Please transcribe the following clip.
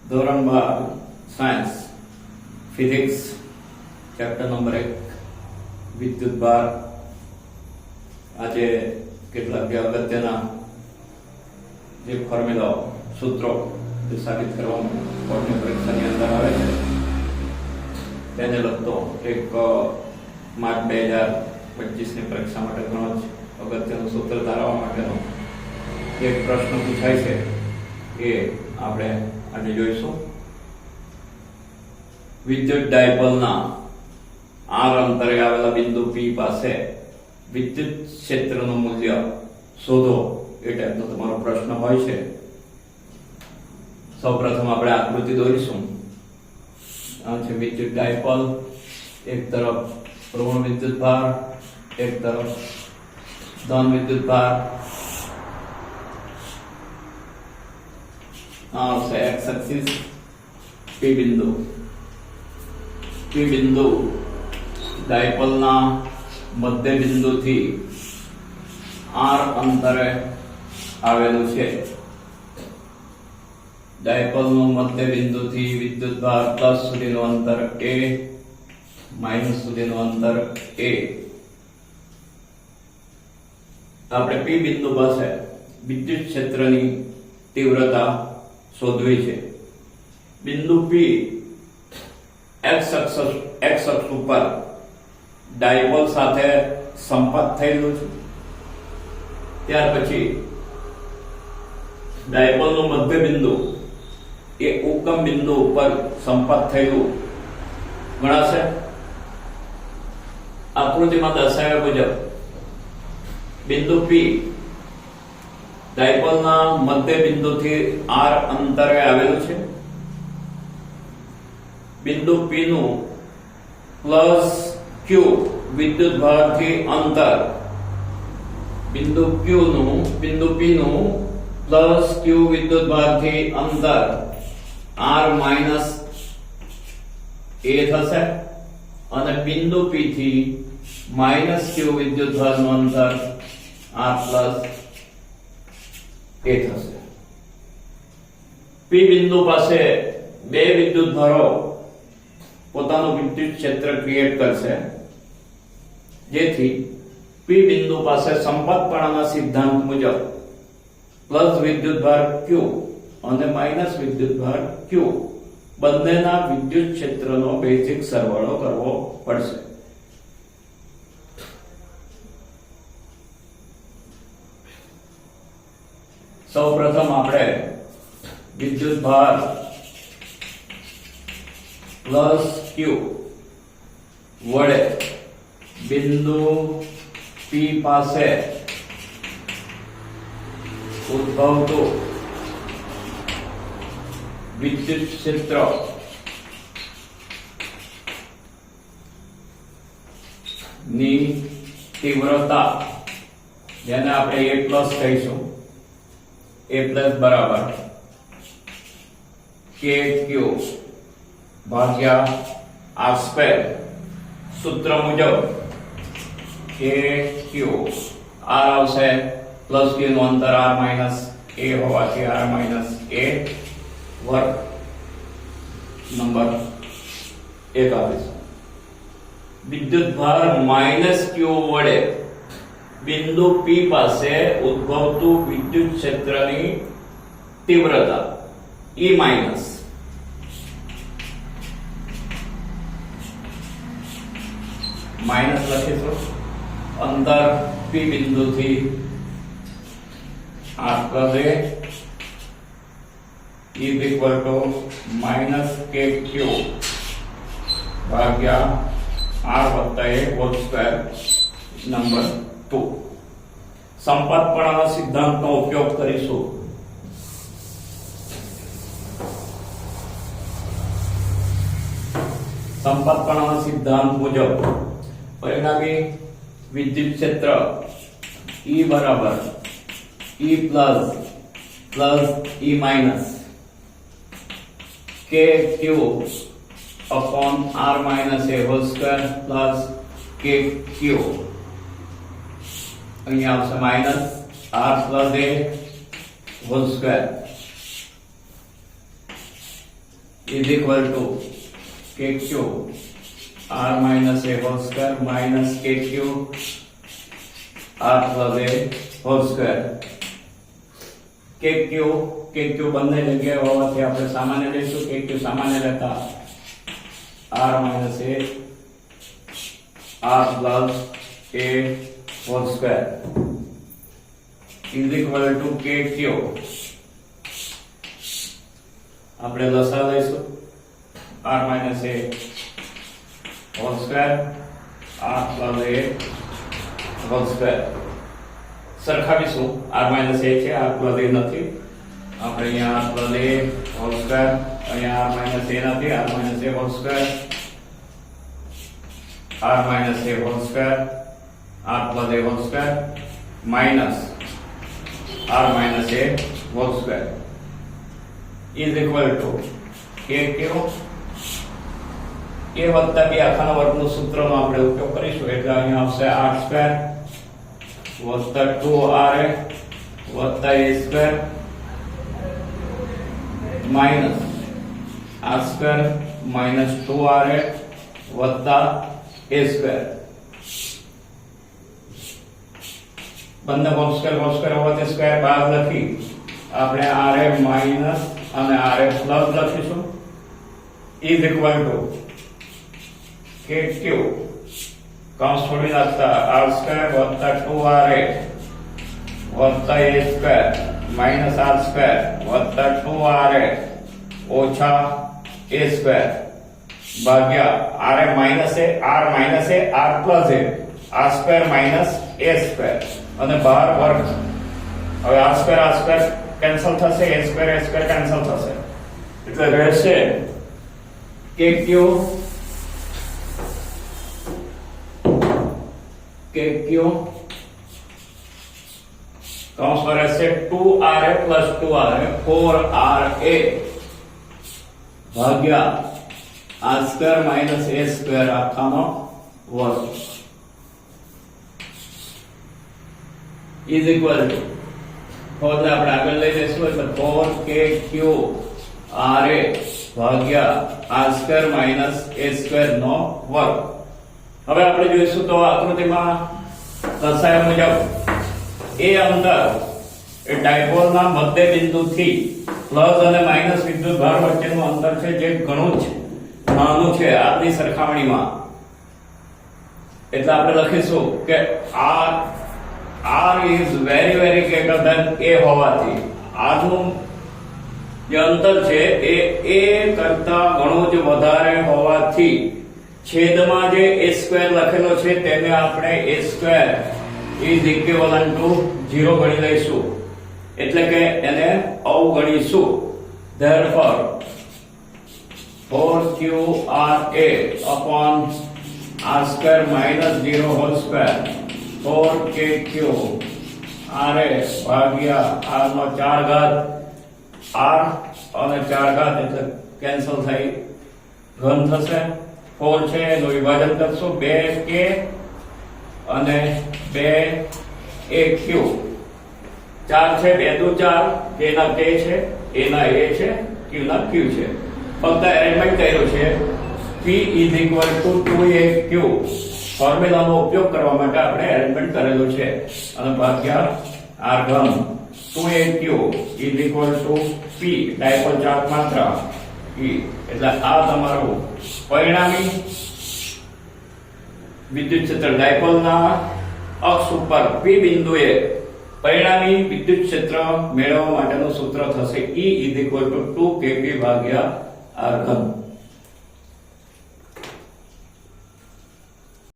ધોરણ 12 science physics chapter number 1 વિદ્યુત ભાર. આજે કેટલાક અગત્યના જે ફોર્મ્યુલાઓ સૂત્રો જે સાબિત કરવામાં બોર્ડની પરીક્ષાની અંદર આવે છે તેને લગતો એક માર્ચ 2025 ની પરીક્ષા માટે ઘણો જ અગત્યનું સૂત્ર ધારવા માટેનો એક પ્રશ્ન પૂછાય છે એ આપણે આજે જોઈશું. વિદ્યુત ડાયપોલના r અંતરે આવેલા બિંદુ P પાસે વિદ્યુત ક્ષેત્રનું મૂલ્ય શોધો એ ટાઈપનો તમારો પ્રશ્ન હોય છે. સૌપ્રથમ આપણે આકૃતિ દોરીશું. આ છે વિદ્યુત ડાયપોલ, એક તરફ ઋણ વિદ્યુત ભાર, એક તરફ ધન વિદ્યુત ભાર. આવશે x axis P બિંદુ. P બિંદુ ડાયપોલના મધ્ય બિંદુથી r અંતરે આવેલું છે. ડાયપોલનું મધ્ય બિંદુથી વિદ્યુત ભાર પ્લસ સુધીનું અંતર a, માઈનસ સુધીનું અંતર a. આપણે P બિંદુ પાસે વિદ્યુત ક્ષેત્રની તીવ્રતા શોધવી છે. બિંદુ P x અક્ષ ઉપર ડાયપોલ સાથે સંપર્ક થયેલું છે. ત્યાર પછી ડાયપોલનું મધ્ય બિંદુ એ ઉગમ બિંદુ ઉપર સંપર્ક થયેલું ગણાશે. આકૃતિમાં દર્શાવ્યા મુજબ બિંદુ P ડાયપોલના મધ્ય બિંદુથી r અંતરે આવેલું છે. બિંદુ P નું પ્લસ q વિદ્યુત ભારથી અંતર, બિંદુ P નું પ્લસ q વિદ્યુત ભારથી અંતર r માઈનસ a થશે અને બિંદુ P થી માઈનસ q વિદ્યુત ભારનું અંતર r પ્લસ a થશે. P બિંદુ પાસે બે વિદ્યુત ભારો પોતાનું વિદ્યુત ક્ષેત્ર ક્રિએટ કરશે, જેથી P બિંદુ પાસે સંપર્કપણાના સિદ્ધાંત મુજબ પ્લસ વિદ્યુત ભાર Q અને માઈનસ વિદ્યુત ભાર Q બંનેના વિદ્યુત ક્ષેત્રનો બેઝિક સરવાળો કરવો પડશે. સૌપ્રથમ આપણે વિદ્યુત ભાર પ્લસ Q વડે બિંદુ P પાસે ઉદ્ભવતું વિદ્યુત ક્ષેત્ર ની તીવ્રતા, જેને આપણે A પ્લસ કહીશું, A પ્લસ બરાબર KQ ભાગ્યા r સ્ક્વેર. સૂત્ર મુજબ KQ r આવશે પ્લસ q નું અંતર r માઈનસ a હોવાથી r માઈનસ a વર્ગ નંબર 1 આપીશું. વિદ્યુત ભાર માઈનસ q વડે બિંદુ P પાસે ઉદ્ભવતું વિદ્યુત ક્ષેત્રની તીવ્રતા E માઈનસ લખીશું અંતર P બિંદુથી r plus a is equal to minus kq ભાગ્યા r વત્તા a હોલ સ્ક્વેર નંબર 2. સંપર્કપણાના સિદ્ધાંતનો ઉપયોગ કરીશું. સંપર્કપણાના સિદ્ધાંત મુજબ પરિણામી વિદ્યુત ક્ષેત્ર E બરાબર E plus E minus KQ upon r minus a whole square plus KQ. અહીંયા આવશે minus r plus a whole square. is equal to KQ R minus A whole square minus KQ R plus A whole square. KQ બંને જગ્યાએ હોવાથી આપણે સામાન્ય લઈશું. KQ સામાન્ય લેતા R minus A R plus A whole square is equal to KQ. આપણે લસા લઈશું R minus A whole square R plus A whole square. સરખાવીશું. R minus A છે, R plus A નથી. આપણે અહીંયા R plus A whole square, અહીંયા R minus A નથી, R minus A whole square, R minus A whole square, R plus A whole square minus R minus A whole square is equal to KQ A વત્તા B આખાના વર્ગનું સૂત્રનો આપણે ઉપયોગ કરીશું. એટલે અહીંયા આવશે R સ્ક્વેર વત્તા 2RA વત્તા A square minus R square minus 2RA વત્તા A સ્ક્વેર. બંને હોલ સ્ક્વેર હોવાથી સ્ક્વેર બહાર લખી આપણે RA માઇનસ અને RA પ્લસ લખીશું. is equal to KQ કૌંસ છોડી નાખતા R સ્ક્વેર વત્તા 2RA વત્તા A square minus R square વત્તા 2RA ઓછા A સ્ક્વેર ભાગ્યા RA minus A R plus A R square minus A square અને બહાર વર્ગ. હવે R સ્ક્વેર કેન્સલ થશે, A સ્ક્વેર કેન્સલ થશે એટલે રહેશે KQ કૌંસ પર રહેશે 2RA plus 2RA 4RA ભાગ્યા R square minus A square આખાનો વર્ગ is equal to એટલે આપણે આગળ લઈ જઈશું એટલે 4KQ RA ભાગ્યા R square minus A square નો વર્ગ. હવે આપણે જોઈશું તો આકૃતિમાં દર્શાવ્યા મુજબ એ અંતર એ ડાયપોલના મધ્ય બિંદુથી પ્લસ અને માઇનસ વિદ્યુત ભાર વચ્ચેનું અંતર છે જે ઘણું જ નાનું છે આની સરખામણીમાં. એટલે આપણે લખીશું કે R is very greater than A હોવાથી R નું જે અંતર છે એ A કરતા ઘણું જ વધારે હોવાથી છેદમાં જે A સ્ક્વેર લખેલો છે તેને આપણે A square is equivalent to 0 ગણી લઈશું. એટલે કે એને અવગણીશું. therefore 4QRA upon R square minus 0 whole square 4KQ RA ભાગ્યા R નો 4 ઘાત R અને 4 ઘાત એટલે કેન્સલ થઈ ઘન થશે. 4 છે એનું વિભાજન કરશું 2K અને 2AQ. 4 છે 2 દુ 4, K ના K છે, A ના A છે, Q ના Q છે. ફક્ત એરેન્જમેન્ટ કર્યું છે. P is equal to 2AQ ફોર્મ્યુલાનો ઉપયોગ કરવા માટે આપણે એરેન્જમેન્ટ કરેલું છે અને ભાગ્યા R ઘન 2AQ is equal to P dipole charge માત્રા E. એટલે આ તમારું પરિણામી વિદ્યુત ક્ષેત્ર ડાયપોલના અક્ષ ઉપર P બિંદુએ પરિણામી વિદ્યુત ક્ષેત્ર મેળવવા માટેનું સૂત્ર થશે E is equal to 2kP ભાગ્યા R ઘન.